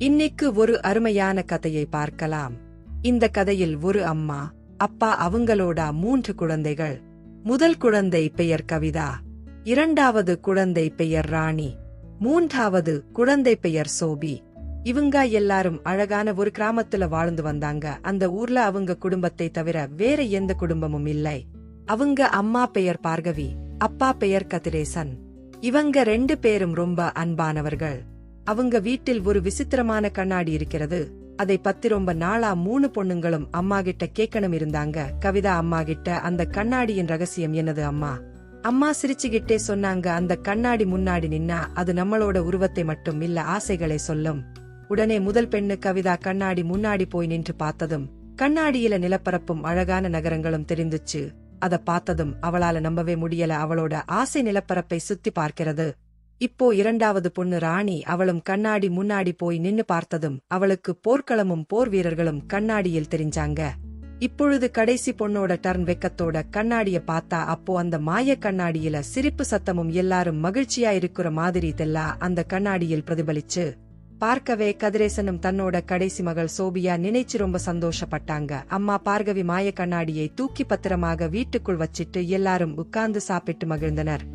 இன்னைக்கு ஒரு அருமையான கதையை பார்க்கலாம். இந்த கதையில் ஒரு அம்மா, அப்பா, அவங்களோட 3 குழந்தைகள். முதல் குழந்தை பெயர் கவிதா, இரண்டாவது குழந்தை பெயர் ராணி, மூன்றாவது குழந்தை பெயர் சோபி. இவங்க எல்லாரும் அழகான ஒரு கிராமத்துல வாழ்ந்து வந்தாங்க. அந்த ஊர்ல அவங்க குடும்பத்தை தவிர வேற எந்த குடும்பமும் இல்லை. அவங்க அம்மா பெயர் பார்கவி, அப்பா பெயர் கதிரேசன். இவங்க 2 பேரும் ரொம்ப அன்பானவர்கள். அவங்க வீட்டில் ஒரு விசித்திரமான கண்ணாடி இருக்கிறது. அதை பத்தி ரொம்ப நாளா 3 பொண்ணுங்களும் அம்மா கிட்ட கேட்கணும் இருந்தாங்க. கவிதா அம்மா கிட்ட, அந்த கண்ணாடியின் ரகசியம் என்னது அம்மா? அம்மா சிரிச்சுகிட்டே சொன்னாங்க, அந்த கண்ணாடி முன்னாடி நின்னா அது நம்மளோட உருவத்தை மட்டும் இல்ல, ஆசைகளை சொல்லும். உடனே முதல் பெண்ணு கவிதா கண்ணாடி முன்னாடி போய் நின்று பார்த்ததும் கண்ணாடியில நிலப்பரப்பும் அழகான நகரங்களும் தெரிந்துச்சு. அத பார்த்ததும் அவளால நம்பவே முடியல. அவளோட ஆசை நிலப்பரப்பை சுத்தி பார்க்கிறது. இப்போ இரண்டாவது பொண்ணு ராணி, அவளும் கண்ணாடி முன்னாடி போய் நின்னு பார்த்ததும் அவளுக்கு போர்க்களமும் போர் வீரர்களும் கண்ணாடியில் தெரிஞ்சாங்க. இப்பொழுது கடைசி பொண்ணோட டர்ன். வெக்கத்தோட கண்ணாடிய பார்த்தா அப்போ அந்த மாய கண்ணாடியில சிரிப்பு சத்தமும் எல்லாரும் மகிழ்ச்சியா இருக்கிற மாதிரி தெல்லாம் அந்த கண்ணாடியில் பிரதிபலிச்சு. பார்க்கவே கதிரேசனும் தன்னோட கடைசி மகள் சோபியா நினைச்சு ரொம்ப சந்தோஷப்பட்டாங்க. அம்மா பார்கவி மாய கண்ணாடியை தூக்கி பத்திரமாக வீட்டுக்குள் வச்சிட்டு எல்லாரும் உட்கார்ந்து சாப்பிட்டு மகிழ்ந்தனர்.